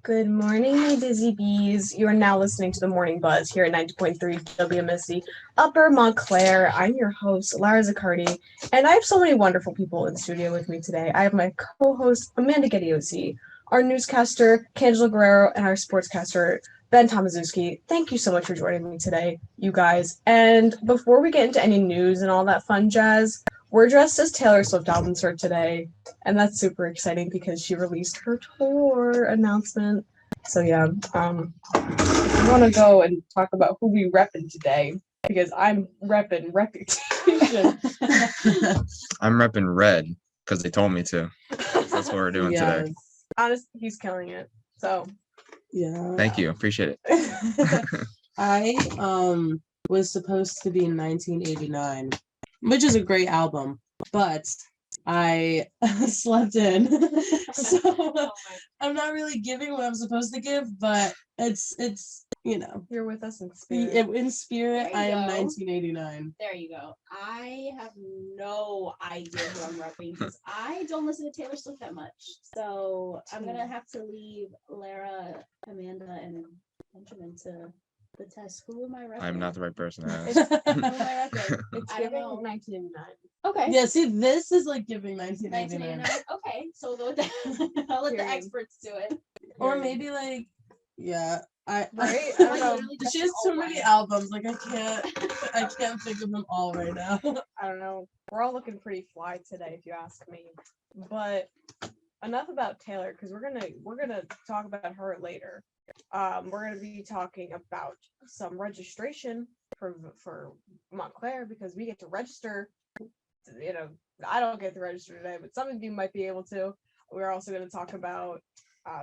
Good morning, my busy bees. You are now listening to the Morning Buzz here at 90.3 WMSC Upper Montclair. I'm your host, Lara Zaccardi, and I have so many wonderful people in studio with me today. I have my co-host, Amanda Gediosi, our newscaster, Cangelo Guerrero, and our sportscaster, Ben Tomaszewski. Thank you so much for joining me today, you guys. And before we get into any news and all that fun jazz, we're dressed as Taylor Swift album art today. And that's super exciting because she released her tour announcement. So yeah, I want to go and talk about who we repping today because I'm repping Reputation. I'm repping red because they told me to. That's what we're doing today. Honestly, he's killing it. So yeah. Thank you. Appreciate it. I was supposed to be in 1989, which is a great album, but I slept in. So I'm not really giving what I'm supposed to give, but it's you're with us in spirit. In spirit, I am go. 1989. There you go. I have no idea who I'm repping because I don't listen to Taylor Swift that much. So I'm gonna have to leave Lara, Amanda, and Benjamin to the test. Who am I repping? I'm not the right person to It's, ask. Who am I repping? it's I don't giving know. 1989. Okay. Yeah, see, this is like giving 1989. 1989. Okay, so I'll let the Period. experts do it. Or maybe like, yeah, Right? I I don't know. literally just She has all too many right. albums. Like I can't think of them all right now. I don't know. We're all looking pretty fly today, if you ask me. But enough about Taylor, because we're gonna talk about her later. We're gonna be talking about some registration for Montclair because we get to register. I don't get to register today, but some of you might be able to. We're also gonna talk about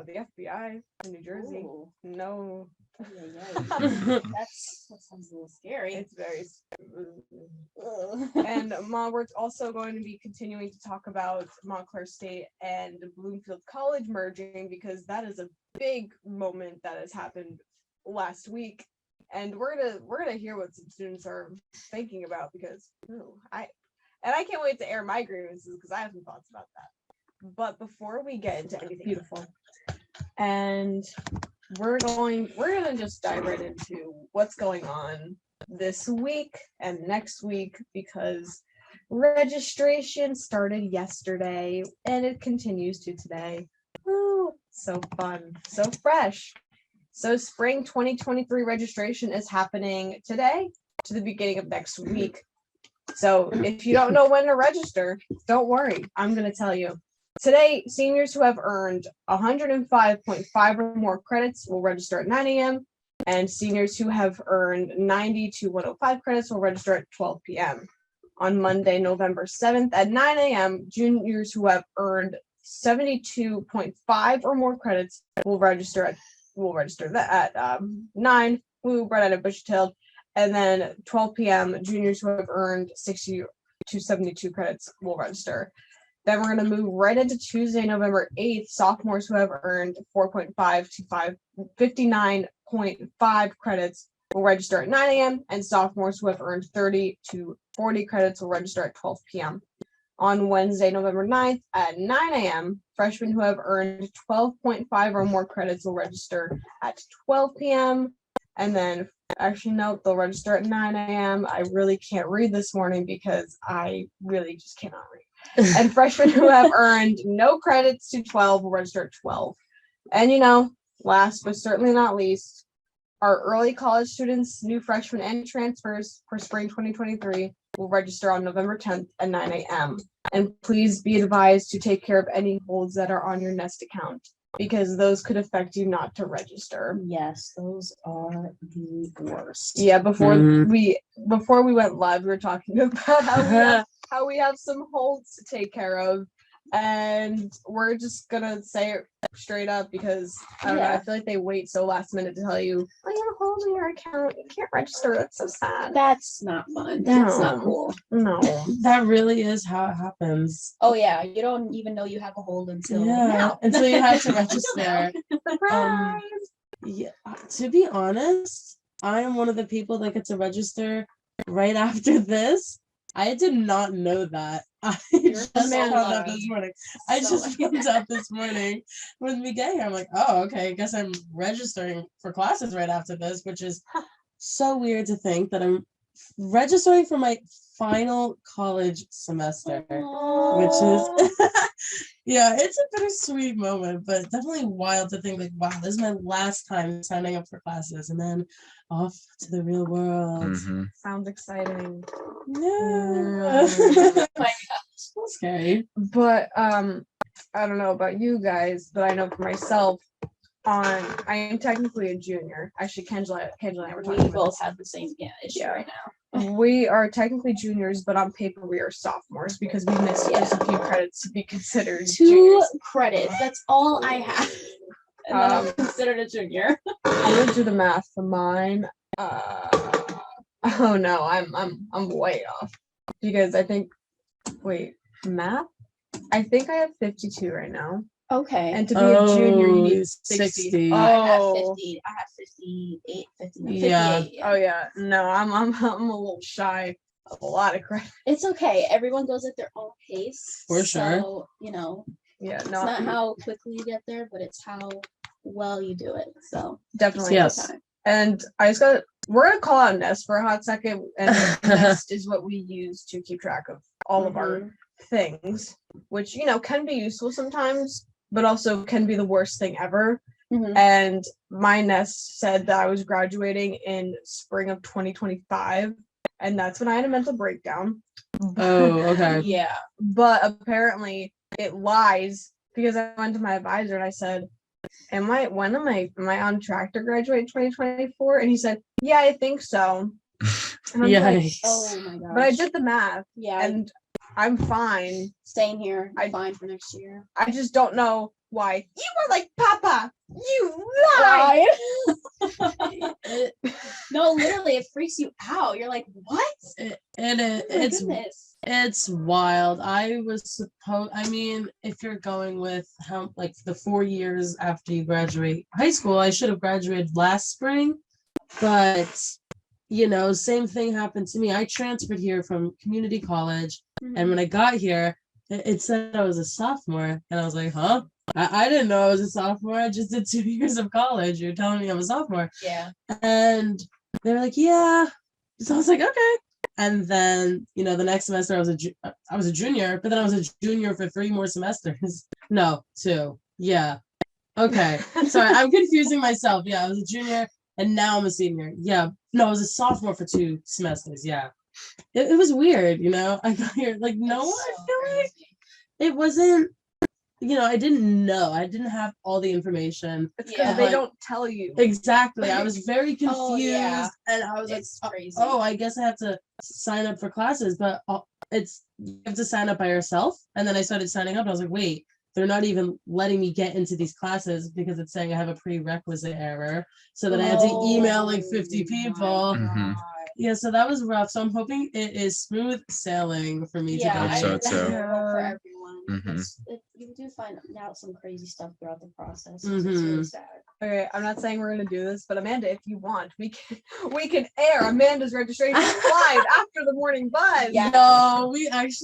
the FBI in New Jersey. Ooh. No, That sounds a little scary. it's very. Ugh. And we're also going to be continuing to talk about Montclair State and Bloomfield College merging because that is a big moment that has happened last week, and we're gonna hear what some students are thinking about because I can't wait to air my grievances because I have some thoughts about that. But before we get into anything beautiful, and we're gonna just dive right into what's going on this week and next week because registration started yesterday and it continues to today. Woo! So fun, so fresh. So spring 2023 registration is happening today to the beginning of next week. So if you don't know when to register, don't worry. I'm going to tell you. Today, seniors who have earned 105.5 or more credits will register at 9 a.m. and seniors who have earned 90 to 105 credits will register at 12 p.m. On Monday, November 7th at 9 a.m., juniors who have earned 72.5 or more credits will register at 9, Woo, right out of Bushy-tailed, and then 12 p.m., juniors who have earned 60 to 72 credits will register. Then we're going to move right into Tuesday, November 8th. Sophomores who have earned 4.5 to 59.5 credits will register at 9 a.m. and sophomores who have earned 30 to 40 credits will register at 12 p.m. On Wednesday, November 9th at 9 a.m., freshmen who have earned 12.5 or more credits will register at 12 p.m. And then, actually, no, they'll register at 9 a.m. I really can't read this morning because I really just cannot read. And freshmen who have earned no credits to 12 will register at 12. And last but certainly not least, our early college students, new freshmen and transfers for spring 2023 will register on November 10th at 9 a.m. And please be advised to take care of any holds that are on your Nest account because those could affect you not to register. Yes, those are the worst. Yeah, before we went live, we were talking about how we have some holds to take care of, and we're just gonna say it straight up because I don't know. I feel like they wait so last minute to tell you, "Oh, you have a hold in your account. You can't register." That's so sad. That's not fun. That's not cool. No, That really is how it happens. Oh yeah, you don't even know you have a hold until now. Until you have to register. surprise. Yeah, to be honest, I am one of the people that get to register right after this. I did not know that. I You're just so found out lucky. this morning. I So just lucky. found out this morning when we get here. I'm like, oh, okay. I guess I'm registering for classes right after this, which is so weird to think that I'm registering for my final college semester, which is yeah, it's a bittersweet moment, but definitely wild to think like, wow, this is my last time signing up for classes and then off to the real world. Mhm. Sounds exciting. Yeah. Mm. my So scary. But I don't know about you guys, but I know for myself, I am technically a junior. Actually, Kendra and I were we talking about both have the same issue Yeah. right now. this. We are technically juniors, but on paper we are sophomores because we missed just a few credits to be considered 2 juniors. credits. That's all I have. And then I'm Um, considered a junior. I'm gonna do the math for mine. Oh no, I'm way off because I think math. I think I have 52 right now, Okay. and to be a junior you need 60. 60. I have Oh. 50. I have 58, 59, Yeah. 58. Oh yeah, no, I'm a little shy of a lot of credit. It's okay. Everyone goes at their own pace. For sure. So, Yeah, it's no, not how quickly you get there, but it's how well you do it. So, definitely. Yes. take your time. And we're gonna call out Nest for a hot second, and Nest is what we use to keep track of all of our things, which can be useful sometimes, but also can be the worst thing ever. Mhm. And my Nest said that I was graduating in spring of 2025, and that's when I had a mental breakdown. Oh, okay. Yeah. But apparently it lies because I went to my advisor and I said, am I on track to graduate in 2024? And he said, yeah, I think so. And I'm like, Yikes. Oh my gosh. but I did the math Yeah. and I'm fine. Staying here. I- Fine for next year. I just don't know why. You were like, Papa, you lied. No, literally, it freaks you out. You're like, what? It, Oh my it's goodness. It's wild. I mean, if you're going with how like the 4 years after you graduate high school, I should have graduated last spring. But same thing happened to me. I transferred here from community college, and when I got here, it said I was a sophomore, and I was like, huh? I didn't know I was a sophomore. I just did 2 years of college. You're telling me I'm a sophomore. Yeah. And they were like, yeah. So I was like, okay. And then, the next semester I was a junior, but then I was a junior for 3 more semesters. No, 2. Yeah. Okay. Sorry, I'm confusing myself. Yeah, I was a junior and now I'm a senior. Yeah. No, I was a sophomore for 2 semesters. Yeah. It was weird, I got here like no, That's I so feel like crazy. it wasn't, I didn't know. I didn't have all the information. It's because Yeah. they Like- don't tell you. Exactly. I was very confused Oh, yeah. and I was like, It's crazy. oh, I guess I have to sign up for classes, but you have to sign up by yourself. And then I started signing up and I was like, wait, they're not even letting me get into these classes because it's saying I have a prerequisite error. So then I had to email like 50 people. Mhm. Yeah, so that was rough. So I'm hoping it is smooth sailing for me Yeah, Hope today. so, I definitely too. hope for Yeah. everyone. Mhm. You do find out some crazy stuff throughout the process. It's Mhm. really sad. Okay, I'm not saying we're gonna do this, but Amanda, if you want, we can air Amanda's registration live after the morning buzz. Yeah. No,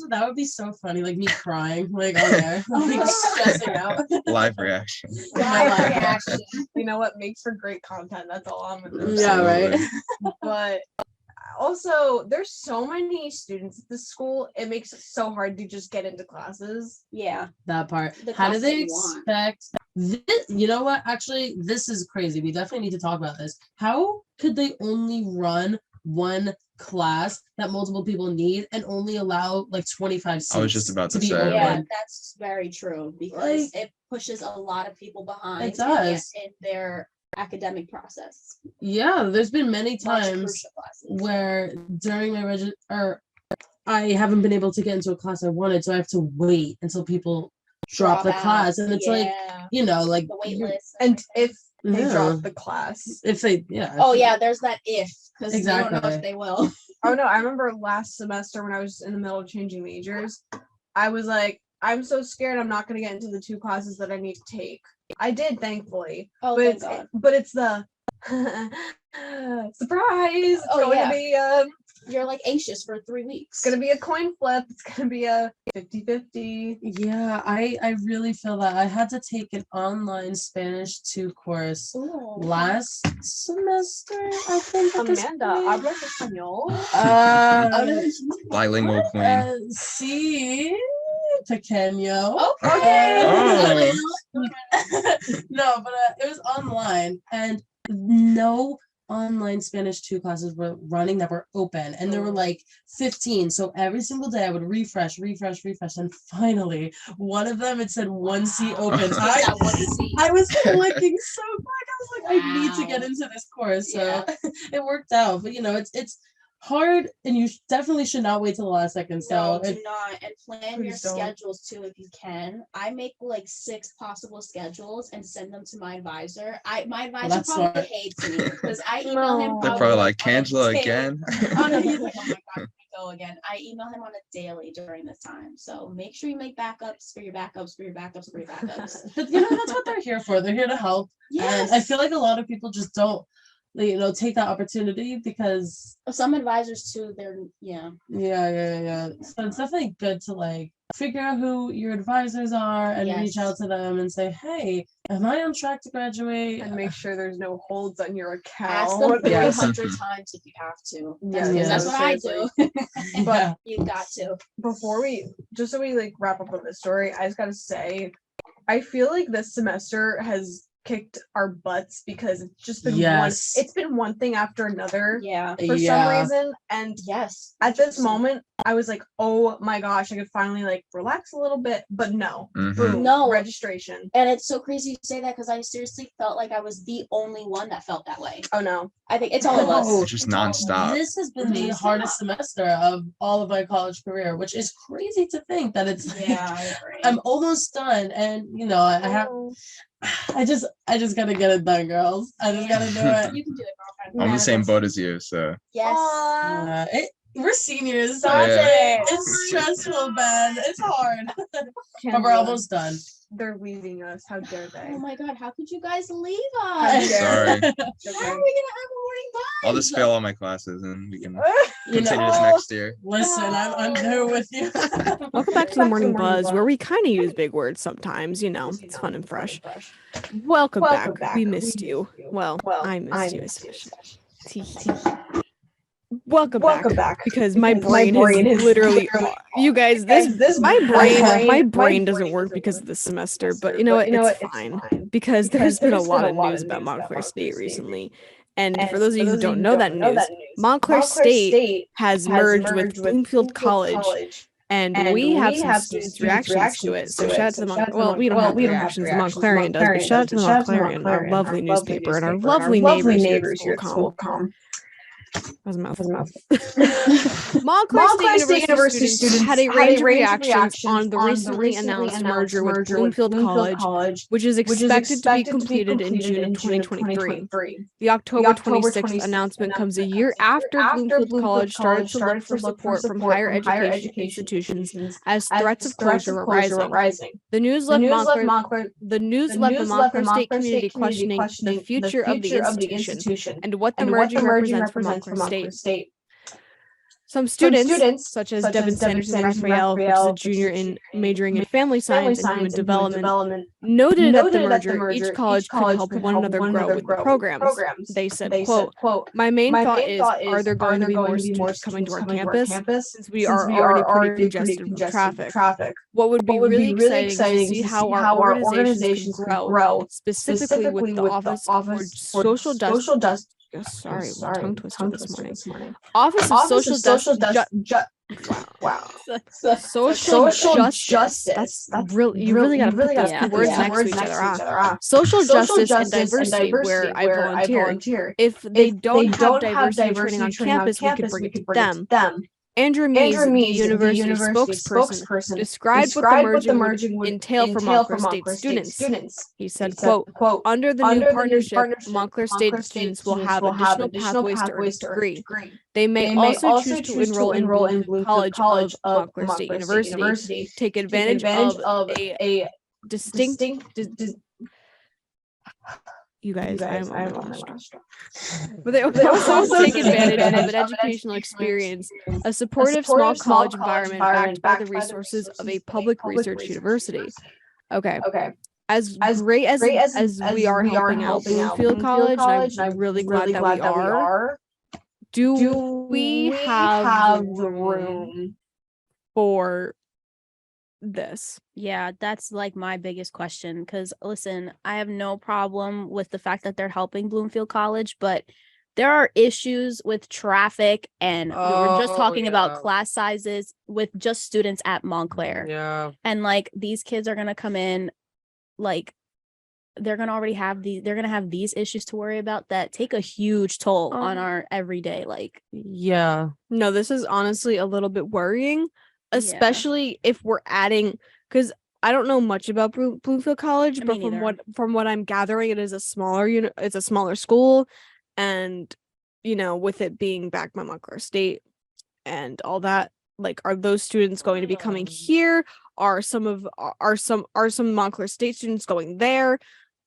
that would be so funny. Like me crying, like on there, like stressing out. Live reaction. Live Live reaction. You know what makes for great content? That's all I'm gonna say. Yeah, right. Absolutely. But also, there's so many students at this school. It makes it so hard to just get into classes. Yeah. That part. The How do class they that you want. expect this? You know what? Actually, this is crazy. We definitely need to talk about this. How could they only run one class that multiple people need and only allow like 25 seats? I was just about to be say, open? Yeah, that's very true because Like- it pushes a lot of people behind It does. in their academic process. Yeah, there's been many Much times crucial classes. where during my I haven't been able to get into a class I wanted, so I have to wait until people drop the out. class, and it's like like the wait you're- list. And if they Yeah. drop the class. if they yeah. Oh yeah, there's that if because you don't know Exactly. if they will. Oh no, I remember last semester when I was in the middle of changing majors, I was like, I'm so scared I'm not gonna get into the 2 classes that I need to take. I did, thankfully. Oh, But thank it's God. but it's the surprise. It's Oh, going yeah. to be you're like anxious for 3 weeks. It's gonna be a coin flip. It's gonna be a 50-50. Yeah, I really feel that. I had to take an online Spanish 2 course Ooh. last semester, I think. at this Amanda, point. hablas español? Bilingual queen. Sí, pequeño. Okay. No, but it was online, and no online Spanish 2 classes were running that were open, and there were like 15. So every single day I would refresh, and finally one of them, it said one seat open. So That one seat. I was clicking so quick. I was like, I need to get Wow. into this course. So Yeah. it worked out. But it's hard, and you definitely should not wait till the last second. So No, do not. And plan your Please don't. schedules too if you can. I make like 6 possible schedules and send them to my advisor. My advisor that's probably smart. hates me because I email him. No. They're probably like, on a Cangela daily- again. He's like, oh my god, here we go again. I email him on a daily during this time. So make sure you make backups for your backups for your backups for your backups. But that's what they're here for. They're here to help. Yes. And I feel like a lot of people just don't, take that opportunity because Some advisors too, they're yeah. So it's definitely good to figure out who your advisors are and reach Yes. out to them and say, hey, am I on track to graduate? And make sure there's no holds on your ask them account. 300 Yes. times if you have to. Yeah, yeah, That's what I do. seriously. Yeah. You got to. Before we, just so we wrap up on this story, I just gotta say, I feel like this semester has kicked our butts because it's just been Yes. it's been one thing after another Yeah. for some reason. And Yes. at this 100%. moment, I was like, oh my gosh, I could finally relax a little bit. But no, Mhm. boom, No. registration. And it's so crazy you say that because I seriously felt like I was the only one that felt that way. Oh no. I think it's all of us. Oh, Just It's all of us. nonstop. This has been the Mhm. hardest semester of all of my college career, which is crazy to think that it's Yeah, I agree. I'm almost done, and I have Oh. I just gotta get it done, girls. I just gotta do it. You can do it, I'm girlfriend. in the same Yes. boat as you, so Yes. Aw. We're seniors, so Stop Yeah. it. it's stressful, man. It's hard, but we're Kendra, almost done. They're leaving us. How dare they? Oh my god, how could you guys leave How us? dare sorry. they? How are we gonna have a morning buzz? I'll just fail all my classes and we can You continue know, this next year. listen, I'm there with you. Welcome back to the Morning Buzz, where we kind of use big words sometimes, it's fun and fresh. Welcome back. We missed you. Well, I missed you especially. Welcome back. Because my brain is literally, you guys, my brain doesn't work because of this semester, but you know what? It's fine because there's been a lot of news about Montclair State recently. And for those of you who don't know that news, Montclair State has merged with Bloomfield College. And we have some students' reactions to it. So shout out to the we don't have the reactions, the Montclairian does, but shout out to the Montclairian, our lovely newspaper, and our lovely neighbors here at Schoolcom. That was a mouthful. Montclair State University students had a range of reactions on the recently announced merger with Bloomfield College, which is expected to be completed in June of 2023. The October 26th announcement comes a year after Bloomfield College started to look for support from higher education institutions as threats of closure were rising. The news left the Montclair State community questioning the future of the institution and what the merging represents for Montclair State. Some students, such as Devin Sanderson Raphael, who is a junior in majoring in family science and human development, noted that the merger, each college could help one another grow with the programs. They said, quote, my main thought is, are there going to be more students coming to our campus since we are already pretty congested with traffic? What would be really exciting is to see how our organizations can grow, specifically with the Office for Social Justice. Sorry, tongue twister this morning. Office of Social Social Justice. That's really, you really gotta put those two words next to each other. Social Justice and diversity, where I volunteer. If they don't have diversity training on campus, we could bring it to them. Andrew Mees, the university spokesperson, described what the merging would entail for Montclair State students. He said, quote, under the new partnership, Montclair State students will have additional pathways to earn a degree. They may also choose to enroll in Bloomfield College of Montclair State University, take advantage of a distinct You guys, I'm I'm on on that. that straw. But they also take advantage of an educational experience, a supportive small college environment backed by the resources of a public research university. Okay. Okay. As As great as as we are helping out Bloomfield College, and I'm really glad that we are, do we have the room for this? Yeah, that's like my biggest question. Because listen, I have no problem with the fact that they're helping Bloomfield College, but there are issues with traffic, and we were just talking about class sizes with just students at Montclair. Yeah. And like these kids are gonna come in, like they're gonna have these issues to worry about that take a huge toll on our everyday, like. Yeah. No, this is honestly a little bit worrying, especially if we're adding, because I don't know much about Bloomfield College, Me but neither. from what I'm gathering, it is a smaller it's a smaller school, and with it being backed by Montclair State and all that, like, are those students going to be coming here? Are some Montclair State students going there?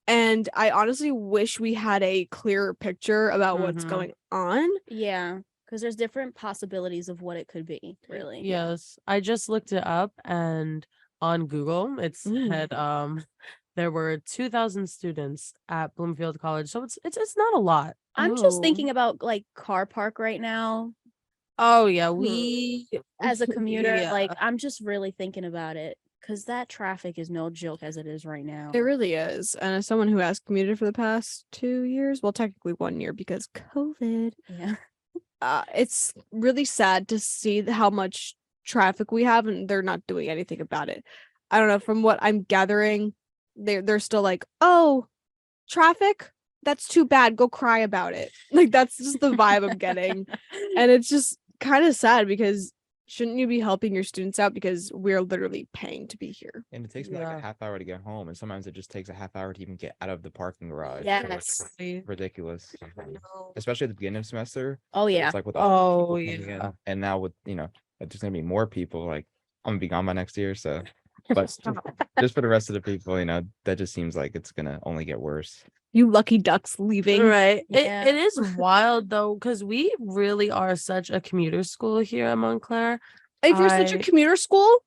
And I honestly wish we had a clearer picture about what's going on. Yeah, because there's different possibilities of what it could be, really. Yes. I just looked it up, and on Google it said there were 2,000 students at Bloomfield College. So it's not a lot. I'm just thinking about like car park right now Oh yeah, we as a commuter. Yeah. Like I'm just really thinking about it because that traffic is no joke as it is right now. It really is. And as someone who has commuted for the past 2 years, well, technically 1 year because COVID, Yeah. it's really sad to see how much traffic we have, and they're not doing anything about it. I don't know. From what I'm gathering, they're still like, oh, traffic? That's too bad. Go cry about it. Like, that's just the vibe I'm getting. And it's just kind of sad because shouldn't you be helping your students out, because we're literally paying to be here? And it takes me like a half hour to get home, and sometimes it just takes a half hour to even get out of the parking garage. So it's Yes. ridiculous, especially at the beginning of semester. Oh yeah. It's like with all Oh the people coming yeah. in, and now with there's gonna be more people. Like, I'm gonna be gone by next year, so but just for the rest of the people, that just seems like it's gonna only get worse. You lucky ducks leaving. Right. Yeah. It is wild though, because we really are such a commuter school here at Montclair. If you're such a I- commuter school,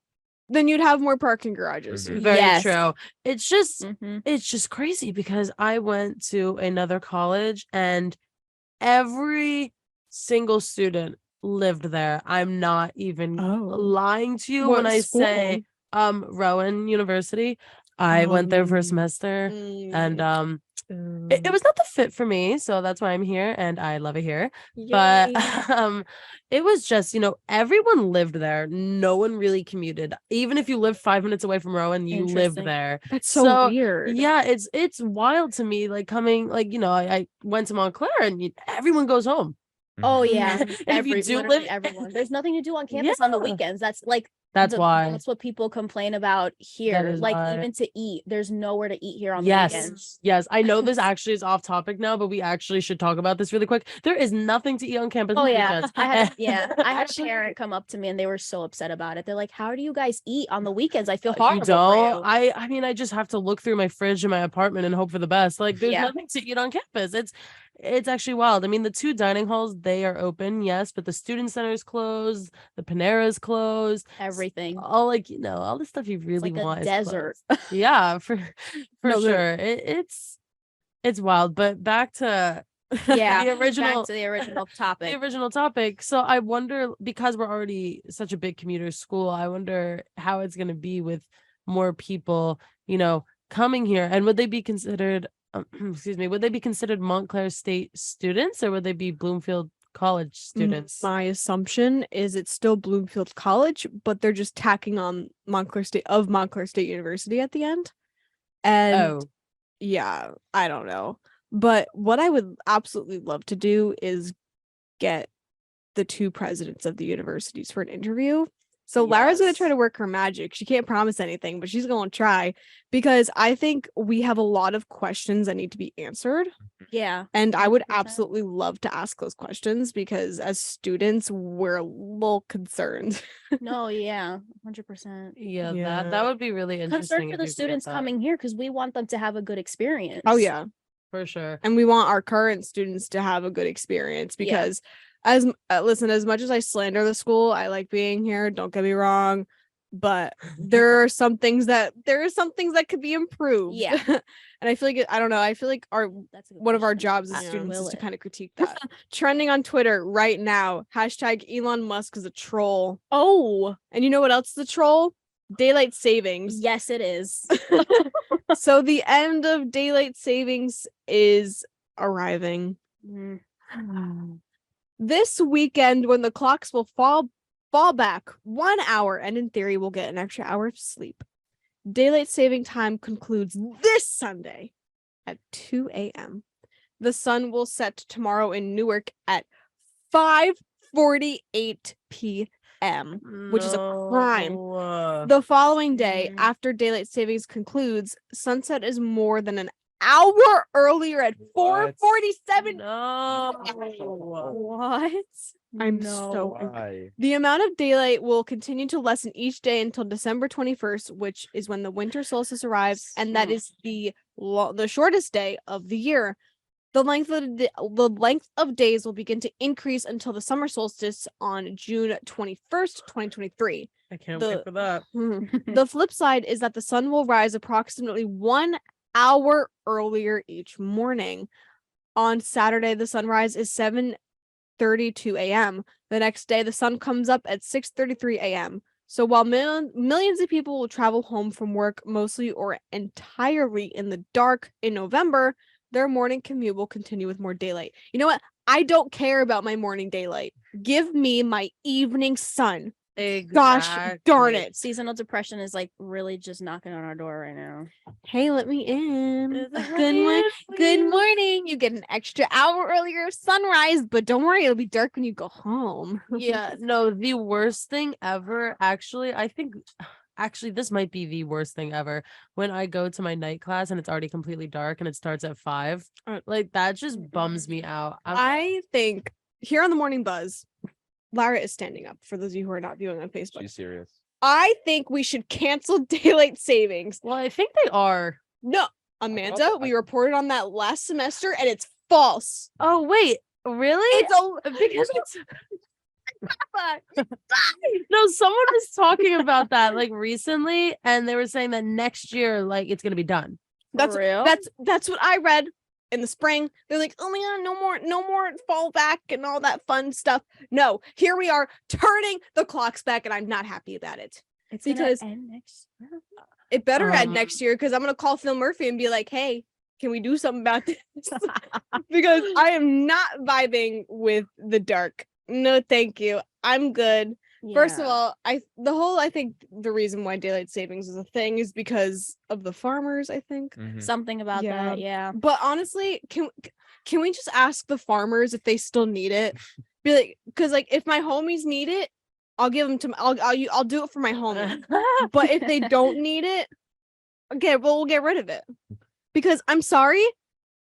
then you'd have more parking garages. Mhm. Very Yes. true. It's just Mhm. it's just crazy because I went to another college and every single student lived there. I'm not even lying to you when What I school? say Rowan University. I went there for a semester and it was not the fit for me, so that's why I'm here and I love it here. But it was just, everyone lived there. No one really commuted. Even if you lived 5 minutes away from Rowan, you lived Interesting. there. That's so weird. Yeah, it's wild to me. Like coming, like I went to Montclair and everyone goes home. Oh yeah. And if you do Literally live, everyone. There's nothing to do on campus on the Yeah. weekends. That's like that's why. that's what people complain about here. is Like why. even to eat, there's nowhere to eat here on the Yes, weekends. yes. I know this actually is off topic now, but we actually should talk about this really quick. There is nothing to eat on campus. Oh on the yeah. weekends. I had a parent come up to me and they were so upset about it. They're like, "How do you guys eat on the weekends? I feel horrible You for don't. you." I mean, I just have to look through my fridge in my apartment and hope for the best. Like, there's Yeah. nothing to eat on campus. It's actually wild. I mean, the 2 dining halls, they are open, yes, but the student center is closed, the Panera is closed. Everything. All all the stuff you really like a want. is desert. closed. Yeah, for No, sure. It's wild. But back to Yeah. the original Back to the original topic. the original topic. So I wonder, because we're already such a big commuter school, I wonder how it's going to be with more people, coming here. And would they be considered, would they be considered Montclair State students, or would they be Bloomfield College students? My assumption is it's still Bloomfield College, but they're just tacking on Montclair State University at the end. And yeah, I don't know. But what I would absolutely love to do is get the 2 presidents of the universities for an interview. So Lara's going to try to work her magic. She can't promise anything, but she's going to try, because I think we have a lot of questions that need to be answered. Yeah. And I would 100%. absolutely love to ask those questions, because as students, we're a little concerned. No, yeah. 100%. Yeah, Yeah. that would be really interesting. Concerned for if the you could get students that. coming here because we want them to have a good experience. Oh, yeah. For sure. And we want our current students to have a good experience Yeah. because listen, as much as I slander the school, I like being here, don't get me wrong, but there are some things that could be improved. Yeah. And I feel like I don't know, I feel like That's a good one of our question. jobs as Yeah. students is Will to it? kind of critique that. Trending on Twitter right now, hashtag Elon Musk is a troll. Oh, And you know what else is a troll? Daylight savings. yes, it is. So the end of daylight savings is arriving. Mm. This weekend, when the clocks will fall back 1 hour, and in theory we'll get an extra hour of sleep. Daylight saving time concludes this Sunday at 2 a.m. The sun will set tomorrow in Newark at 5:48 p.m. which is a crime. No. The following day, Mm. after daylight savings concludes, sunset is more than an hour earlier at 4:47. No. What? I'm so Why? The amount of daylight will continue to lessen each day until December 21st, which is when the winter solstice arrives, and that is the shortest day of the year. The length of days will begin to increase until the summer solstice on June 21st, 2023. I can't The- wait for that. The flip side is that the sun will rise approximately 1 hour earlier each morning. On Saturday, the sunrise is 7:32 a.m. The next day, the sun comes up at 6:33 a.m. So while millions of people will travel home from work mostly or entirely in the dark in November, their morning commute will continue with more daylight. You know what? I don't care about my morning daylight. Give me my evening sun. Gosh darn it. Seasonal depression is like really just knocking on our door right now. Hey, let me in. Is it Good morning. You get an extra hour earlier of sunrise, but don't worry, it'll be dark when you go home. Yeah, no, the worst thing ever. Actually, this might be the worst thing ever. When I go to my night class and it's already completely dark and it starts at 5, like that just bums me out. I think here on the Morning Buzz, Lara is standing up for those of you who are not viewing on Facebook. She's serious. I think we should cancel daylight savings. Well, I think they are. No, Amanda, we reported on that last semester and it's false. Oh wait, really? It's a because it's no, someone was talking about that like recently, and they were saying that next year, like it's gonna be done. That's real? that's what I read in the spring. They're like, oh my god, no more fall back and all that fun stuff. No, here we are turning the clocks back, and I'm not happy about it. It's because gonna end next year. It better end Um, next year because I'm gonna call Phil Murphy and be like, hey, can we do something about this? Because I am not vibing with the dark. No, thank you. I'm good. First of Yeah. all, I think the reason why daylight savings is a thing is because of the farmers, I think. Mhm. Something about Yeah. that, yeah. But honestly, can we just ask the farmers if they still need it? Be like, because like if my homies need it, I'll give them to I'll do it for my homie. But if they don't need it, okay, well we'll get rid of it. Because I'm sorry,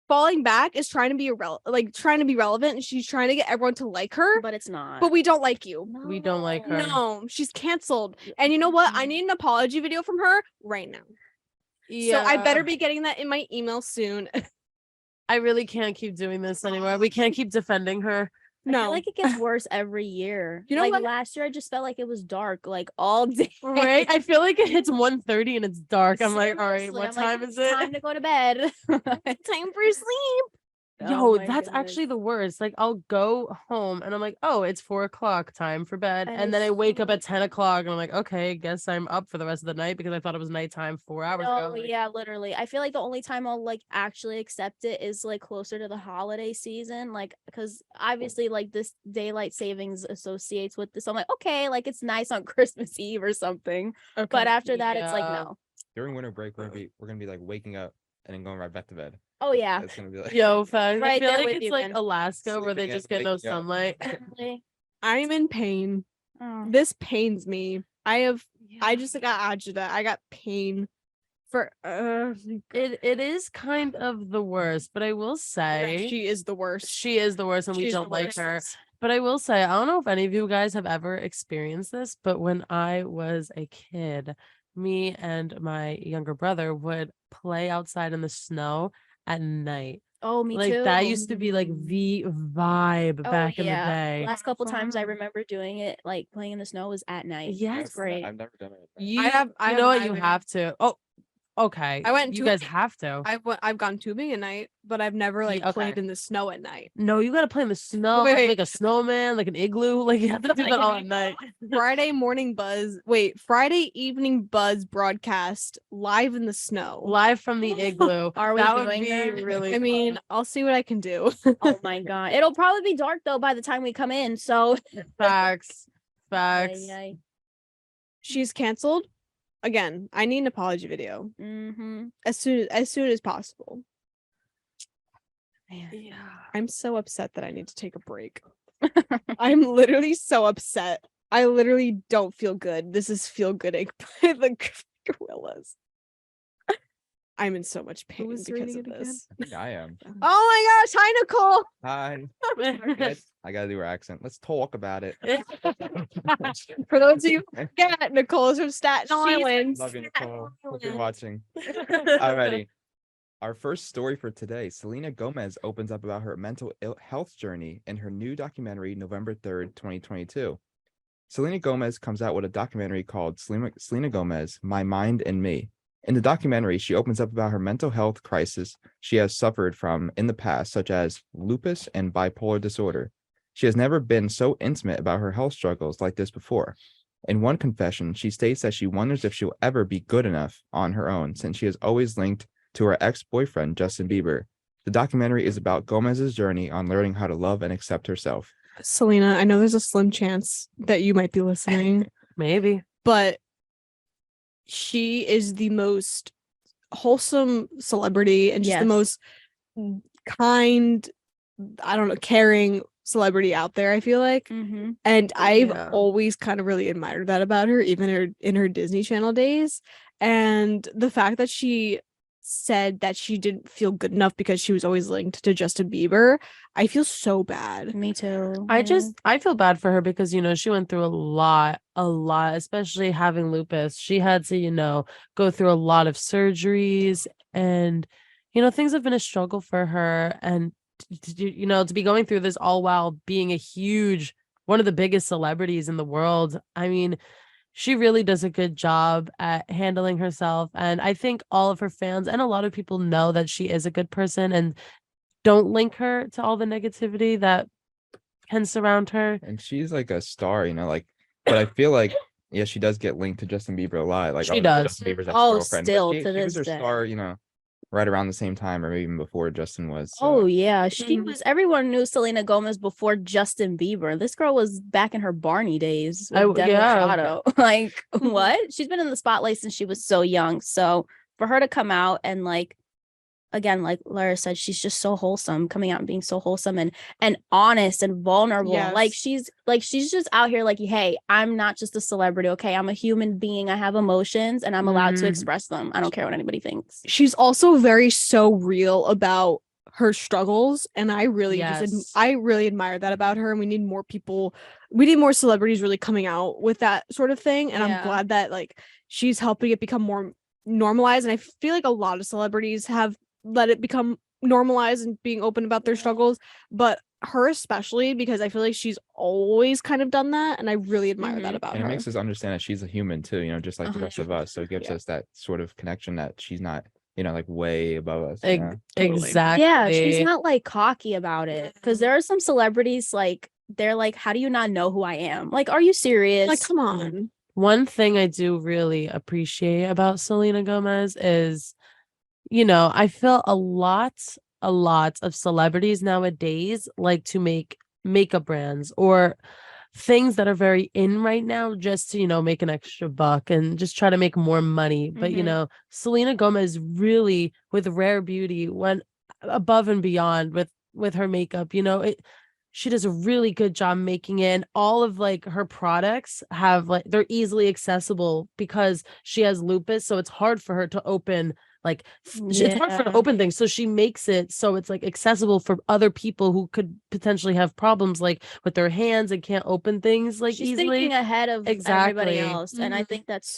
falling back is trying to be relevant, and she's trying to get everyone to like her. But it's not. But we don't like you. We don't like her. No, she's canceled. And you know what? I need an apology video from her right now. So I better be getting that in my email soon. I really can't keep doing this anymore. We can't keep defending her. I feel No. like it gets worse every year. You know like what? last year I just felt like it was dark like all day. Right? I feel like it hits 1:30 and it's dark. I'm like, all right, Seriously, what I'm like, time "It's is it? Time to go to bed. Time for sleep. Yo, Oh my that's goodness. actually the worst. Like, I'll go home and I'm like, oh, it's 4:00, time for bed. And And then I it's wake up so- at 10:00 and I'm like, okay, guess I'm up for the rest of the night because I thought it was nighttime 4 hours ago. Oh Like, yeah, literally. I feel like the only time I'll like actually accept it is like closer to the holiday season, like because obviously like this daylight savings associates with this. I'm like, okay, like it's nice on Christmas Eve or something. But after that, it's like Yeah. no. During winter break, we're gonna be like waking up and then going right back to bed. Oh yeah. It's gonna be like Yo, fun. I Right feel there like with it's you, like man. Alaska where they Sleeping just and get no waking up. sunlight. Literally. I'm in pain. Oh. This pains me. I just got agita. I got pain for It is kind of the worst, but I will say she is the worst. she is the worst and we She's don't the like worst. her. But I will say, I don't know if any of you guys have ever experienced this, but when I was a kid, me and my younger brother would play outside in the snow at night. Oh, me Like too. that used to be like the vibe Oh, back in the yeah. day. Last couple times I remember doing it, like playing in the snow, was at night. Yes. It's great. I've never done it. You, I you know what? have- You have to. Oh, okay. I went You to- guys have to. I've gone tubing at night, but I've never like okay. played in the snow at night. No, you gotta play in the snow, Wait. like a snowman, like an igloo. Like you have to do that all at night. Friday evening buzz broadcast live in the snow. Live from the igloo. Are we That would doing be that? really I mean, fun. I'll see what I can do. Oh my god. It'll probably be dark though by the time we come in. So Facts. Facts. She's canceled. Again, I need an apology video Mm-hmm. as soon as possible. Man. Yeah. I'm so upset that I need to take a break. I'm literally so upset. I literally don't feel good. This is feel gooding by the Gorillas. I'm in so much pain was because reading of it again? this. I think I am. Oh my gosh, hi Nicole. Hi. Good. I gotta do her accent. Let's talk about it. For those of you who forget, Nicole is from Staten Island. Love you, Nicole. Hope you're watching. Alrighty. Our first story for today, Selena Gomez opens up about her mental health journey in her new documentary, November 3rd, 2022. Selena Gomez comes out with a documentary called Selena Gomez, My Mind and Me. In the documentary, she opens up about her mental health crisis she has suffered from in the past, such as lupus and bipolar disorder. She has never been so intimate about her health struggles like this before. In one confession, she states that she wonders if she'll ever be good enough on her own, since she is always linked to her ex-boyfriend, Justin Bieber. The documentary is about Gomez's journey on learning how to love and accept herself. Selena, I know there's a slim chance that you might be listening, Maybe. but she is the most wholesome celebrity and just the Yes. most kind, I don't know, caring celebrity out there, I feel like. Mm-hmm. And I've Yeah. always kind of really admired that about her, even in her Disney Channel days. And the fact that she said that she didn't feel good enough because she was always linked to Justin Bieber, I feel so bad. Me too. I feel bad for her because, she went through a lot, especially having lupus. She had to, go through a lot of surgeries and, things have been a struggle for her. And, to be going through this all while being one of the biggest celebrities in the world. I mean, she really does a good job at handling herself. And I think all of her fans and a lot of people know that she is a good person and don't link her to all the negativity that can surround her. And she's like a star, but I feel like, yeah, she does get linked to Justin Bieber a lot. Like, She oh, does. Justin Bieber's Oh, ex-girlfriend. But still she to was this her day. star, right around the same time or maybe even before Justin was. Oh So. yeah, she Mhm. was. Everyone knew Selena Gomez before Justin Bieber. This girl was back in her Barney days. With Demi yeah. Lovato. Like what? She's been in the spotlight since she was so young. So for her to come out and again, like Lara said, she's just so wholesome, coming out and being so wholesome and honest and vulnerable. Like Yes. she's just out here like, hey, I'm not just a celebrity. Okay, I'm a human being. I have emotions and I'm allowed to Mhm. express them. I don't care what anybody thinks. She's also so real about her struggles, and I really Yes. I really admire that about her. And we need more celebrities really coming out with that sort of thing. And Yeah. I'm glad that she's helping it become more normalized. And I feel like a lot of celebrities have let it become normalized and being open about their struggles, but her especially, because I feel like she's always kind of done that, and I really admire that Mhm. about And it her. makes us understand that she's a human too, just like the rest of us. So it gives Yeah. us that sort of connection that she's not, like way above us. Totally. Yeah, she's not cocky about it. Because there are some celebrities they're like, how do you not know who I am? Like, are you serious? Like, come on. One thing I do really appreciate about Selena Gomez is, I feel a lot of celebrities nowadays like to make makeup brands or things that are very in right now just to, make an extra buck and just try to make more money. But, Mhm. Selena Gomez really with Rare Beauty went above and beyond with her makeup, she does a really good job making it, and all of her products have they're easily accessible because she has lupus, so it's hard for her to open like it's hard for her to Yeah. open things, so she makes it so it's like accessible for other people who could potentially have problems like with their hands and can't open things like She's easily. thinking ahead of Exactly. everybody else. And I Mhm. think that's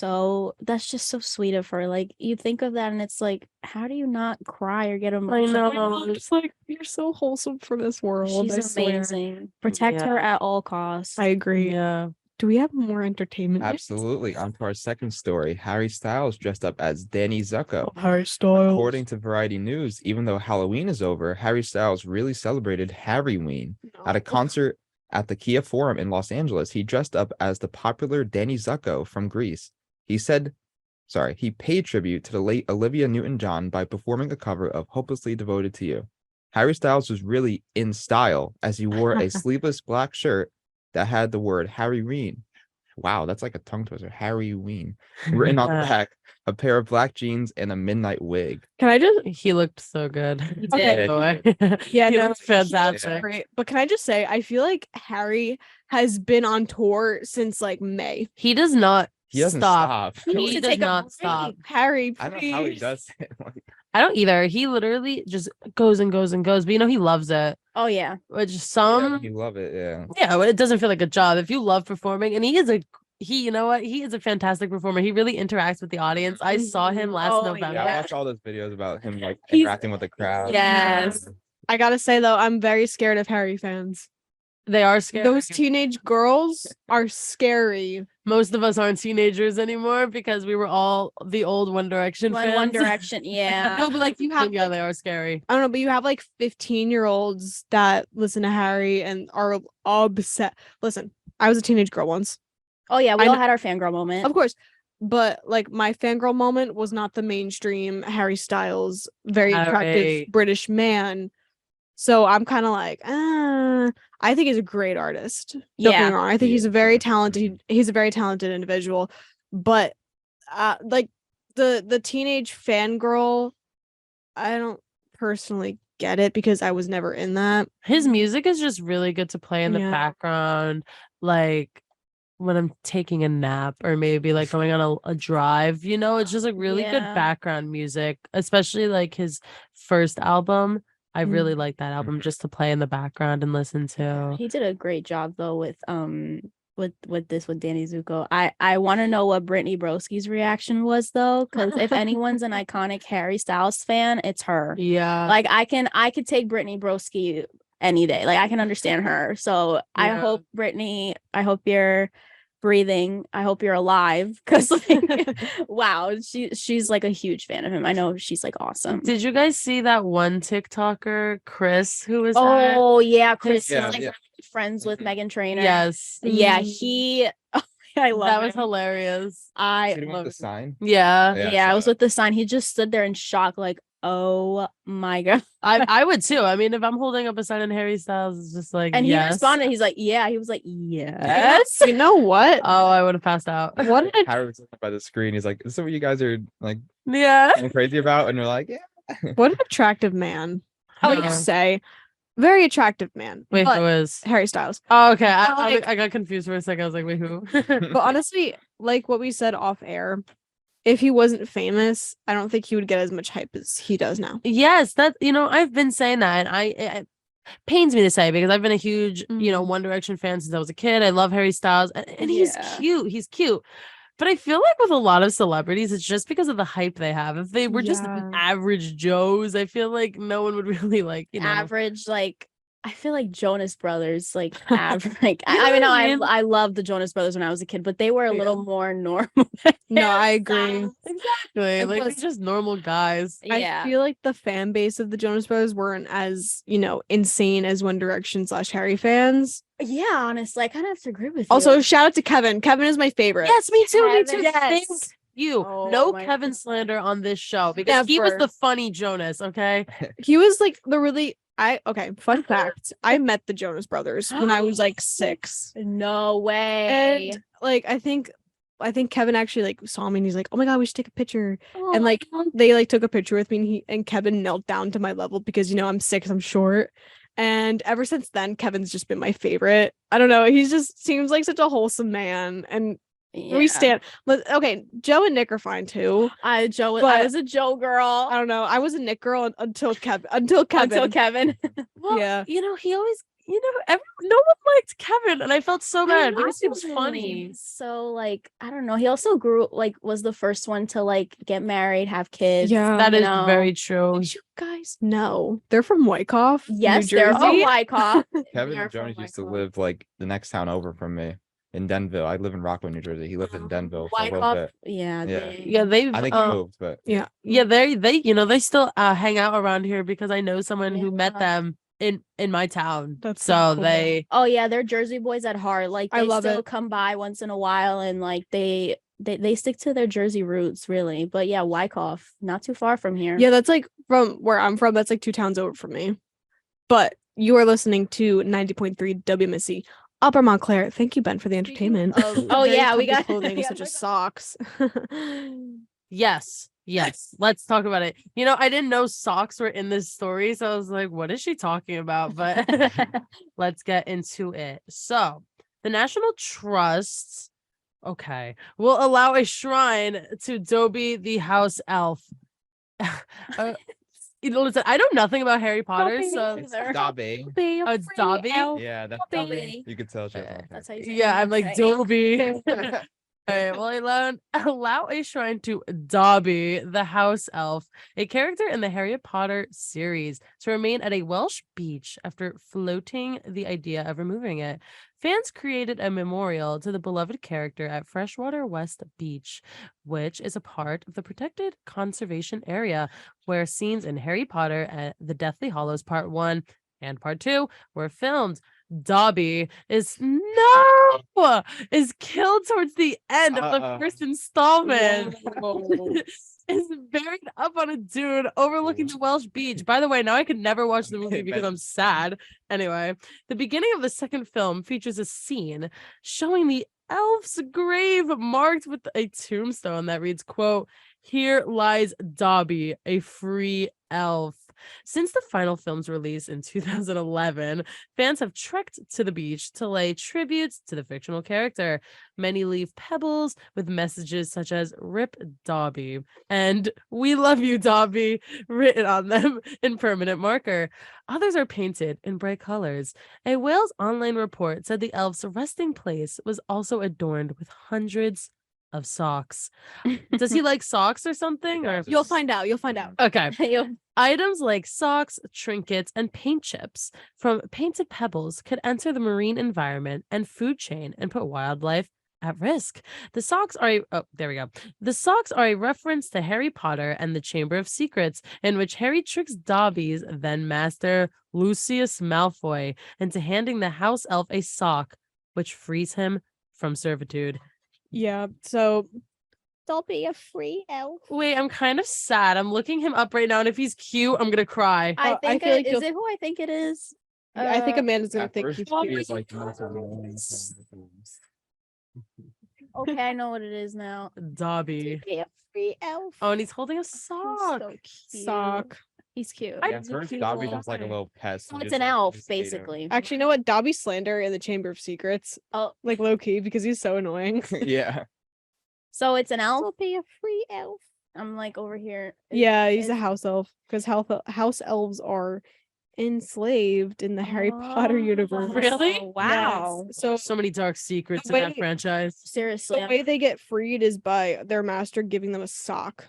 just so sweet of her. Like you think of that and it's like, how do you not cry or get I emotional? know. I'm just like, you're so wholesome for this world. I She's swear. amazing. Protect her Yeah. at all costs. I agree. Yeah. Do we have more entertainment? news? Absolutely. On to our second story. Harry Styles dressed up as Danny Zuko. Harry Styles. According to Variety News, even though Halloween is over, Harry Styles really celebrated Harryween. At a concert at the Kia Forum in Los Angeles, he dressed up as the popular Danny Zuko from Greece. He paid tribute to the late Olivia Newton-John by performing a cover of Hopelessly Devoted to You. Harry Styles was really in style as he wore a sleeveless black shirt that had the word Harryween. Wow, that's like a tongue twister. Harryween written on the back, a pair of black jeans, and a midnight wig. Can I just He looked so good. did. By the way. Yeah, he no, looked he looks fantastic. great. But can I just say, I feel like Harry has been on tour since like May. He does not He doesn't stop. stop. needs He to does take a not break. stop. Harry, I don't know how he please. does it. Like, I don't either. He literally just goes and goes and goes. But he loves it. Oh yeah. Which yeah, some you love it, yeah. yeah, well, it doesn't feel like a job. If you love performing, and you know what? He is a fantastic performer. He really interacts with the audience. I saw him last Oh, November. Yeah, I watch all those videos about him like He's- interacting with the crowd. Yes. I gotta say though, I'm very scared of Harry fans. They are scary. Those teenage girls are scary. Most of us aren't teenagers anymore because we were all the old One Direction One fans. One Direction. Yeah. No, but like you have, Yeah, they are scary. I don't know, but you have like 15-year-olds that listen to Harry and are obsessed. Listen, I was a teenage girl once, Oh yeah. We I all kn- had our fangirl moment. of course, but like my fangirl moment was not the mainstream Harry Styles, very attractive Harry. British man. So I'm kind of like, I think he's a great artist. Don't get Yeah. me wrong. I think He he's a is, very yeah. talented. He's a very talented individual, but like the teenage fangirl, I don't personally get it because I was never in that. His music is just really good to play in the Yeah. background, like when I'm taking a nap or maybe like going on a drive. It's just like really good Yeah. background music, especially like his first album. I really like that album just to play in the background and listen to. He did a great job though with Danny Zuko. I want to know what Brittany Broski's reaction was though, because if anyone's an iconic Harry Styles fan, it's her. Yeah. Like I could take Brittany Broski any day. Like I can understand her. So I Yeah. hope Brittany, I hope you're breathing. I hope you're alive. Cause like wow, she's like a huge fan of him. I know she's like awesome. Did you guys see that one TikToker, Chris, who was Oh yeah, Chris Yeah, is like yeah. friends with Megan Trainor. Yes. Yeah, Mm. he I love That was him. hilarious. I Sitting with love the sign. Yeah. Yeah, yeah, I so- was with the sign. He just stood there in shock, like, oh my god. I would too. I mean, if I'm holding up a sign in Harry Styles, it's just like And yes. he responded, he's like, yeah. He was like, yes. You know what? Oh, I would have passed out. What a Harry was looking by the screen. He's like, "Is this what you guys are like Yeah. going crazy about?" And you're like, "Yeah." what an attractive man. I would Yeah. say, very attractive man. Wait, but who is? Harry Styles. Oh, okay. but, like- I got confused for a second. I was like, wait, who? But honestly, like what we said off air, if he wasn't famous, I don't think he would get as much hype as he does now. Yes, that I've been saying that, and it pains me to say because I've been a huge Mhm. One Direction fan since I was a kid. I love Harry Styles, and he's Yeah. cute. He's cute. But I feel like with a lot of celebrities, it's just because of the hype they have. If they were just Yeah. average Joes, I feel like no one would really like, Average, like I feel like Jonas Brothers, like average. Like You know I mean, what no, I mean? I love the Jonas Brothers when I was a kid, but they were a Yeah. little more normal. No, I Harry agree. Styles. Exactly. And Like plus- they're just normal guys. Yeah. I feel like the fan base of the Jonas Brothers weren't as, insane as One Direction / Harry fans. Yeah, honestly, I kind of have to agree with Also, you. shout out to Kevin. Kevin is my favorite. Yes, me too. Me Kevin, too. yes. Thank you. Oh No my Kevin God. slander on this show because he was Never. the funny Jonas. Okay. He was like the really fun fact. I met the Jonas Brothers when I was like 6. No way. And like I think Kevin actually like saw me and he's like, "Oh my god, we should take a picture." And like they like took a picture with me and Kevin knelt down to my level because I'm 6, I'm short. And ever since then, Kevin's just been my favorite. I don't know. He just seems like such a wholesome man. And We stand. But okay, Joe and Nick are fine too. I Joe. I But- was a Joe girl. I don't know. I was a Nick girl until Kevin. Until Kevin. Until Kevin. Well, Yeah. you know, he always, no one liked Kevin, and I felt so bad because he was know. funny. So like I don't know. He also grew like was the first one to like get married, have kids. Yeah. That you is know. very true. Did you guys know they're from Wyckoff? New Yes, they're from Jersey? Wyckoff. Kevin They're and from Jonas used to Wyckoff. live like the next town over from me in Denville. I live in Rockland, New Jersey. He lived in Denville for a little Wyckoff. bit. Yeah. Yeah. Yeah, they've I think he moved, but Yeah. yeah, they they still hang out around here because I know someone who met Yeah. them in my town. That's so so cool. they Oh yeah, they're Jersey boys at heart. Like I they love still it. come by once in a while and like they stick to their Jersey roots really. But yeah, Wyckoff, not too far from here. Yeah, that's like from where I'm from. That's like 2 towns over from me. But you are listening to 90.3 WMSC Upper Montclair. Thank you, Ben, for the entertainment. Oh, Very yeah, we comfy got- clothing we such got as socks. yes, let's talk about it. I didn't know socks were in this story, so I was like, what is she talking about? But let's get into it. So the National Trust, okay, will allow a shrine to Dobby the house elf. Listen, I know nothing about Harry Potter, Dobby so it's either. Dobby. Oh, it's Dobby? Yeah, that's Dobby. you could tell she has long hair. That's how you say yeah, it, I'm like right? Dobby. Okay, well, allow a shrine to Dobby, the house elf, a character in the Harry Potter series, to remain at a Welsh beach after floating the idea of removing it. Fans created a memorial to the beloved character at Freshwater West Beach, which is a part of the protected conservation area where scenes in Harry Potter and the Deathly Hallows Part 1 and Part 2 were filmed. Dobby is killed towards the end of the first installment. Is buried up on a dune overlooking the Welsh beach. By the way, now I could never watch the movie because I'm sad. Anyway, the beginning of the second film features a scene showing the elf's grave marked with a tombstone that reads, quote, "Here lies Dobby, a free elf." Since the final film's release in 2011, fans have trekked to the beach to lay tributes to the fictional character. Many leave pebbles with messages such as "Rip Dobby" and "We love you, Dobby" written on them in permanent marker. Others are painted in bright colors. A Wales Online report said the elf's resting place was also adorned with hundreds of socks. Does he like socks or something? Or You'll find out. You'll find out. okay. You- Items like socks, trinkets, and paint chips from painted pebbles could enter the marine environment and food chain and put wildlife at risk. The socks are The socks are a reference to Harry Potter and the Chamber of Secrets, in which Harry tricks Dobby's then master Lucius Malfoy into handing the house elf a sock, which frees him from servitude. Yeah. So Dobby, a free elf. Wait, I'm kind of sad. I'm looking him up right now, and if he's cute, I'm gonna cry. I I think feel like is you'll- it who I think it is? I think Amanda's gonna At think first, he's she cute. is like Okay, I know what it is now. Dobby. Dobby, a free elf. Oh, and he's holding a He's sock. so cute. Sock. He's cute. I Yeah, at first Dobby love was like a it. little pest. So and it's just, an like, elf, just ate him. basically. Actually, you know what? Dobby slander in the Chamber of Secrets. Oh, Like low key because he's so annoying. Yeah. so it's an elf. Dobby, a free elf. I'm like over here. Yeah, he's a It's- house elf because house elves are enslaved in the Harry Potter universe. Really? Oh, wow. Yes. So So many dark secrets The in that way- franchise. Seriously. the way they get freed is by their master giving them a sock.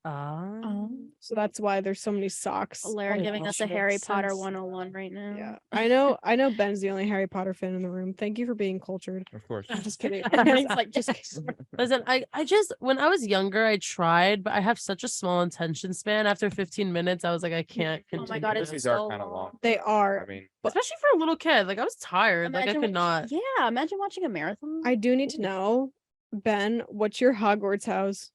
So that's why there's so many socks. Lara Oh, giving gosh, us a makes Harry Potter sense. 101 right now. Yeah, I know Ben's the only Harry Potter fan in the room. Thank you for being cultured. Of course. I'm just kidding. It's like just Listen, I just when I was younger, I tried, but I have such a small attention span. After 15 minutes, I was like, I can't Oh continue. my god, it's Movies so are kind of long. They I are. mean, Especially for a little kid. Like I was tired. Like I Imagine could not. Yeah, imagine watching a marathon. I do need to know, Ben, what's your Hogwarts house?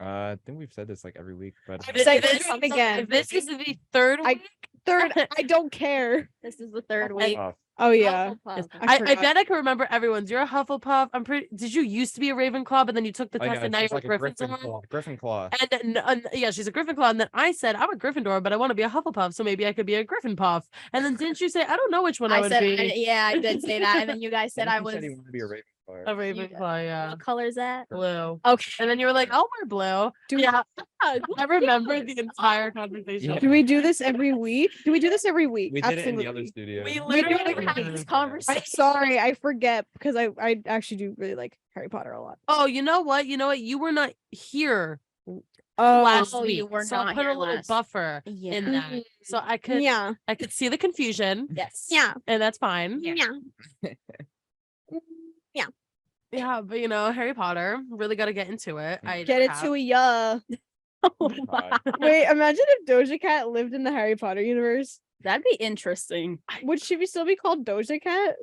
I think we've said this like every week, but I've said This- it again. If this is the third I- week, Third, I don't care. This is the third Okay. week. Oh yeah. Hufflepuff. I I forgot. bet I can remember everyone's. You're a Hufflepuff. I'm pretty. Did you used to be a Ravenclaw, but then you took the oh, yeah, test and now she's you're like a a Gryffindor? Gryffindor. And then, yeah, she's a Gryffindor. And then I said, I'm a Gryffindor, but I want to be a Hufflepuff, so maybe I could be a Gryffindor. And then didn't you say, I don't know which one I, I would said, be? yeah, I did say that, and then you guys said I was. Said he wanted to be a Ravenclaw. A Ravenclaw, yeah. What color is that? Blue. Okay. And then you were like, I'll wear blue. Yeah. I remember the entire conversation. Yeah. Do we do this every week? Do we do this every week? We did it in the other Absolutely. studio. We We literally literally had this did. conversation. I'm sorry, I forget because I actually do really like Harry Potter a lot. Oh, you know what? You know what? You were not here Oh, last Oh, week. you were so I not put a here little last- buffer Yeah. in that. So I could yeah, I could see the confusion. Yes. yeah, And that's fine. yeah. Yeah, but you know, Harry Potter, really gotta get into it. I Get it have- to a ya. Oh God. Wait, imagine if Doja Cat lived in the Harry Potter universe. That'd be interesting. Would she still be called Doja Cat?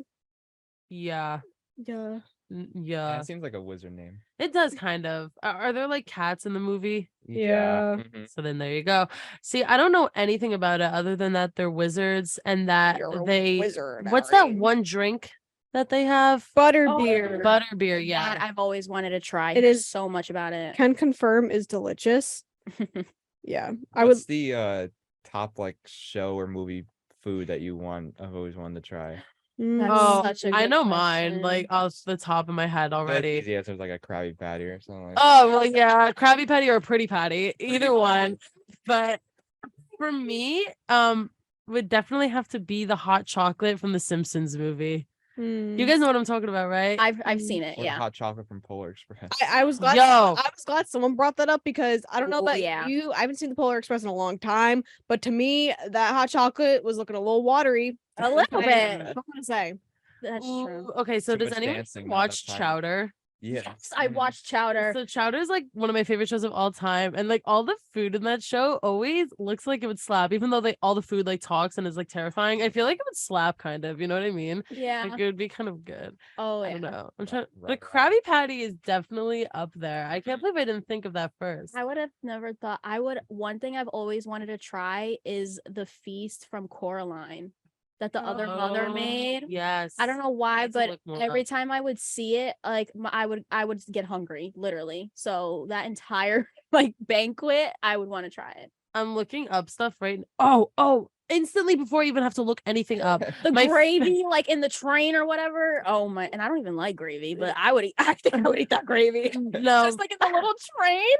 Yeah. Yeah. Yeah. Yeah, it seems like a wizard name. It does kind of. Are there like cats in the movie? Yeah. Mhm. So then there you go. See, I don't know anything about it other than that they're wizards and that You're a they wizard, what's that Harry. one drink that they have? Butterbeer. Butterbeer, yeah. That I've always wanted to try. It is- so much about it. Can confirm is delicious. Yeah, I What's would. the top like show or movie food that you want? I've always wanted to try. That's Oh, such a I good know mine, like question. off the top of my head already. Easy answer is like a Krabby Patty or something. Like Oh, well, yeah, Krabby Patty or Pretty Patty, either one. But for me, would definitely have to be the hot chocolate from the Simpsons movie. You guys know what I'm talking about, right? I've seen it. or the Yeah. hot chocolate from Polar Express. I was glad. Yo. I was glad someone brought that up because I don't know Oh, about yeah. you. I haven't seen the Polar Express in a long time, but to me, that hot chocolate was looking a little watery. A little That's bit. what I'm gonna say. That's Ooh, true. okay, so Too does much anyone dancing, not watch enough time. Chowder? Yeah. Yes, I watched Chowder. So Chowder is like one of my favorite shows of all time, and like all the food in that show always looks like it would slap, even though all the food like talks and is like terrifying. I feel like it would slap, kind of. You know what I mean? Yeah. Like it would be kind of good. Oh I yeah. don't know. I'm trying. The right. Krabby Patty is definitely up there. I can't believe I didn't think of that first. I would have never thought. One thing I've always wanted to try is the feast from Coraline that the other mother Oh, made. Yes. I don't know why, Need to but look more every up. time I would see it, like I would get hungry, literally. So that entire like banquet, I would want to try it. I'm looking up stuff right. Oh! Instantly before you even have to look anything up. The My f- gravy, like in the train or whatever. Oh my! And I don't even like gravy, but I would. I think I would eat that gravy. No. Just like in the little train.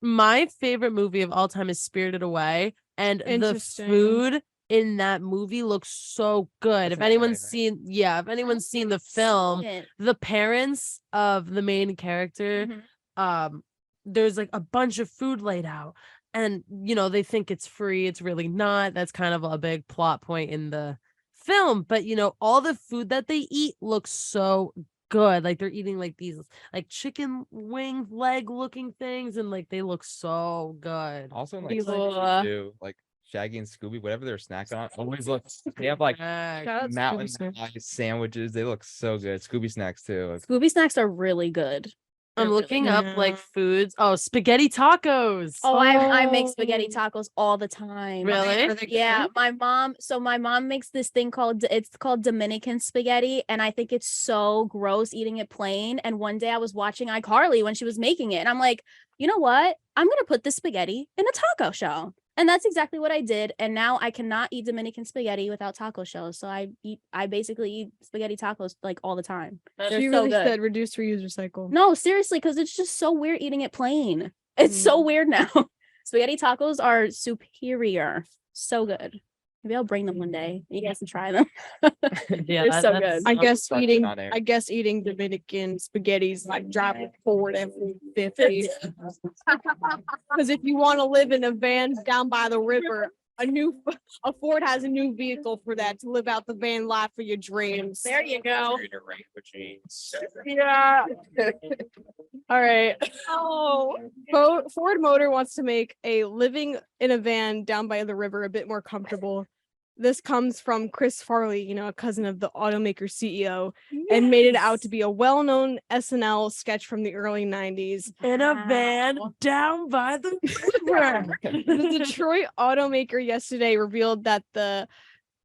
My favorite movie of all time is Spirited Away, and the Interesting. food in that movie looks so good. If That's anyone's amazing. if anyone's seen the film, the parents of the main character, Mhm. there's like a bunch of food laid out, and you know they think it's free. It's really not. That's kind of a big plot point in the film. But you know, all the food that they eat looks so good. Like they're eating like these like chicken wing leg looking things, and like they look so good. Also in like These Scooby little, too, like Shaggy and Scooby, whatever they're snacking on, always look. They have like Heck. Shout out mountain Scooby Snacks. high sandwiches. They look so good. Scooby snacks too. Scooby snacks are really good. I'm They're really looking good. up like foods. Oh, spaghetti tacos. Oh, I make spaghetti Oh. tacos all the time. Really? Are they Yeah, good? my mom makes this thing called it's called Dominican spaghetti, and I think it's so gross eating it plain. And one day I was watching iCarly when she was making it, and I'm like, you know what? I'm gonna put this spaghetti in a taco shell. And that's exactly what I did. And now I cannot eat Dominican spaghetti without taco shells. So I basically eat spaghetti tacos like all the time. That's They're She so really good. said reduce, reuse, recycle. No, seriously, because it's just so weird eating it plain. It's so weird now. Spaghetti tacos are superior. So good. Maybe I'll bring them one day. You guys can try them. yeah, They're so that's- good. I I'm guess stuck eating. on air. I guess eating Dominican spaghetti's like driving Ford F-150. Because if you want to live in a van down by the river, a Ford has a new vehicle for that to live out the van life of your dreams. There you go. Yeah. All right. Oh, Ford Motor wants to make a living in a van down by the river a bit more comfortable. This comes from Chris Farley, a cousin of the automaker CEO, and made it out to be a well-known SNL sketch from the early 90s. in a van down by the river. The Detroit automaker yesterday revealed that the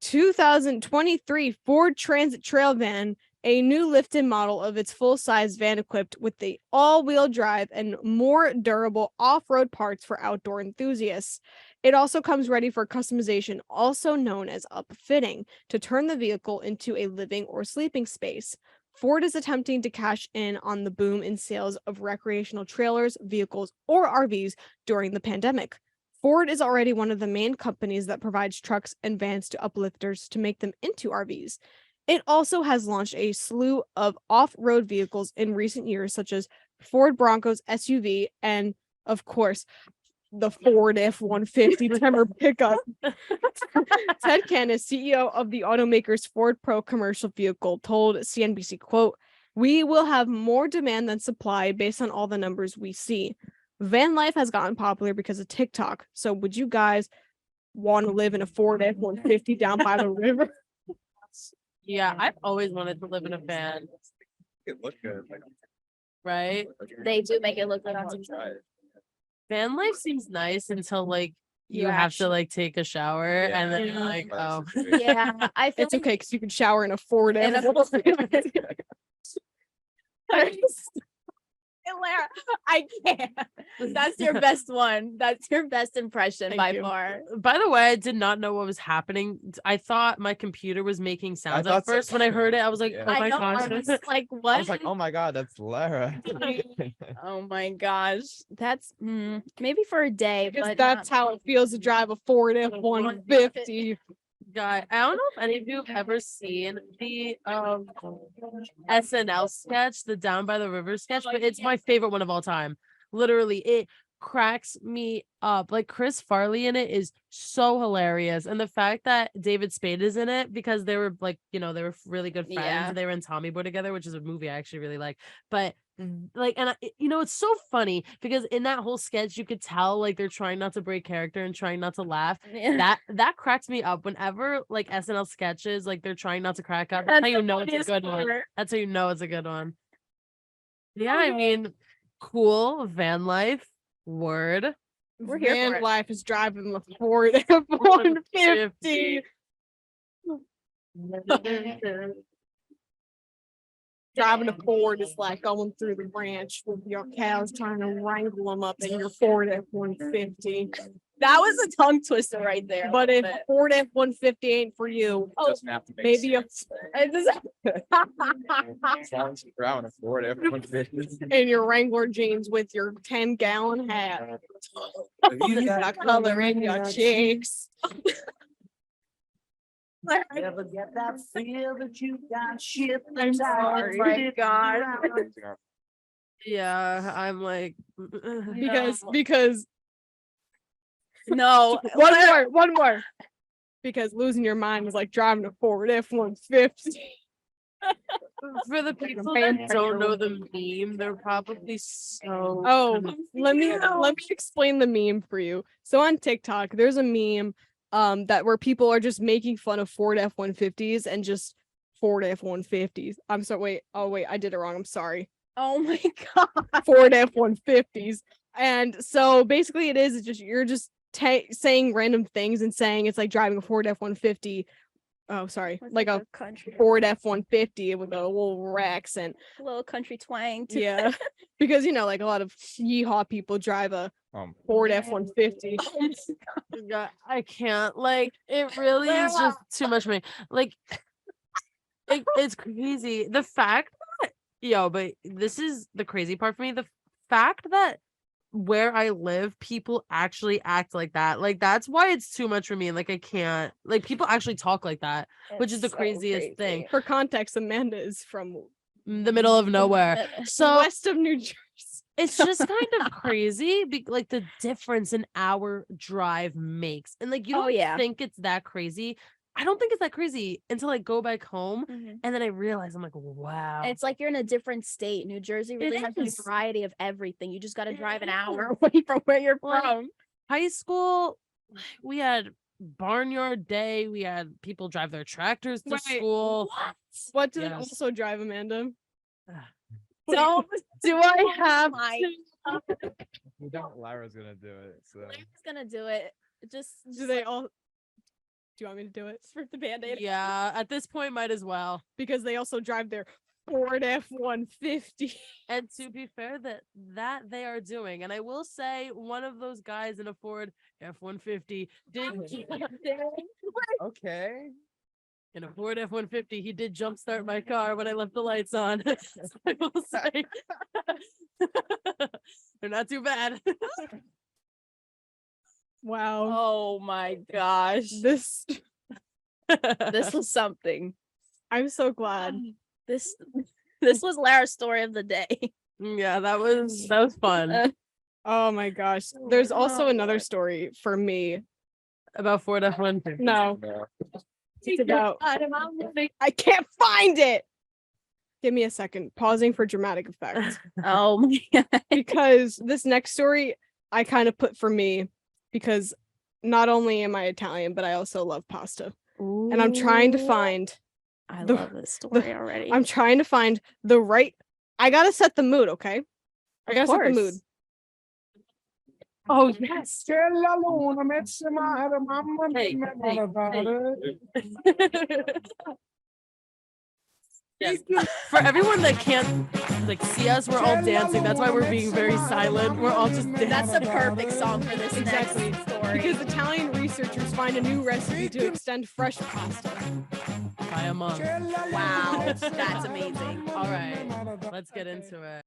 2023 Ford Transit Trail Van, a new lift-in model of its full-size van equipped with the all-wheel drive and more durable off-road parts for outdoor enthusiasts. It also comes ready for customization, also known as upfitting, to turn the vehicle into a living or sleeping space. Ford is attempting to cash in on the boom in sales of recreational trailers, vehicles, or RVs during the pandemic. Ford is already one of the main companies that provides trucks and vans to uplifters to make them into RVs. It also has launched a slew of off-road vehicles in recent years, such as Ford Broncos SUV and, of course, the Ford F-150 Tremor pickup. Ted Cannis, CEO of the automaker's Ford Pro commercial vehicle, told CNBC, quote, "We will have more demand than supply based on all the numbers we see. Van life has gotten popular because of TikTok. So would you guys want to live in a Ford F-150 down by the river?" Yeah, I've always wanted to live in a van, It looked good. right? They do make it look good on I'll TikTok. try it. Van life seems nice until like you You have to actually- like take a shower and then you're Yeah. like, Well, oh. that's the situation. Yeah, I feel It's like okay because you can shower in a Ford In a F-150. Lara, I can't. That's your best one. That's your best impression Thank by you. far. By the way, I did not know what was happening. I thought my computer was making sounds thought at so first. When I heard it, I was like, Yeah. oh my I know. gosh. I was like, I what? was like, oh my god, that's Lara. Oh my gosh. That's maybe for a day, Because but that's how it feels to drive a Ford F-150. Guy, I don't know if any of you have ever seen the SNL sketch, the Down by the River sketch, but it's my favorite one of all time. Literally, it cracks me up. Like Chris Farley in it is so hilarious. And the fact that David Spade is in it because they were like, they were really good friends. Yeah. And they were in Tommy Boy together, which is a movie I actually really like. But like, and it's so funny because in that whole sketch, you could tell like they're trying not to break character and trying not to laugh. That cracks me up whenever like SNL sketches, like they're trying not to crack up. That's how you know it's a good one. That's how you know it's a good one. Yeah, I mean, cool van life. Word. We're here for Van it. life is driving the Ford F-150. Driving a Ford is like going through the ranch with your cows trying to wrangle them up in your Ford F-150. That was a tongue twister right there. But if Ford F-150 ain't for you, Doesn't have to make maybe a sense. Sounds brown, a Ford F-150. in your Wrangler jeans with your 10-gallon hat. You got color in your cheeks. Never get that feel that you got shit. I'm sorry. Oh my God. Yeah, I'm like Because No. one more. Because losing your mind is like driving a Ford F-150. for the people that don't know the meme, they're probably so Oh, let me explain the meme for you. So on TikTok, there's a meme that where people are just making fun of Ford F-150s and just Ford F-150s. I'm sorry, wait. Oh wait, I did it wrong. I'm sorry. Oh my God. Ford F-150s. And so basically it's just you're just saying random things and saying it's like driving a Ford F-150. Oh, sorry. Like a country, Ford F-150 with a little accent. little country twang. To Yeah. Because like a lot of yeehaw people drive a Ford F-150. God, I can't. Like, it really is just too much for me. Like, it's crazy. The fact that, but this is the crazy part for me. The fact that where I live, people actually act like that. Like, that's why it's too much for me. Like, I can't. Like, people actually talk like that, which is the craziest thing. For context, Amanda is from The middle of nowhere. So west of New Jersey. it's just kind of crazy, like the difference an hour drive makes. And like, you Oh, don't yeah. think it's that crazy. I don't think it's that crazy until I go back home Mhm. and then I realize I'm like, wow. It's like you're in a different state. New Jersey really has is. a variety of everything. You just got to It drive an is. hour away from where you're Like, from. High school, we had barnyard day. We had people drive their tractors to Wait, school. What did it Yes. also drive, Amanda? Don't Do I have my- to? We don't. Lara's gonna do it. So Claire's gonna do it. Just Do they all? Do you want me to do it? for the band-aid. Yeah, at this point, might as well. Because they also drive their Ford F-150. And to be fair, that they are doing. And I will say, one of those guys in a Ford F-150 did. okay. In a Ford F-150, he did jumpstart my car when I left the lights on. I will say. They're not too bad. Wow. Oh my gosh. This This was something. I'm so glad. This was Lara's story of the day. Yeah, that was fun. Oh my gosh. There's also another story for me. About Ford F-150. No. It's about I can't find it. Give me a second. Pausing for dramatic effect. Oh my god. Because this next story I kind of put for me because not only am I Italian, but I also love pasta. And I'm trying to find I the- love this story already. I'm trying to find the right I gotta set the mood, okay? I gotta set the mood. Oh yes. Yes. For everyone that can't like see us, we're all dancing. That's why we're being very silent. We're all just dancing. That's the perfect song for this Exactly. next story. Because Italian researchers find a new recipe to extend fresh pasta. By a monk. Wow, that's amazing. All right, let's get into it.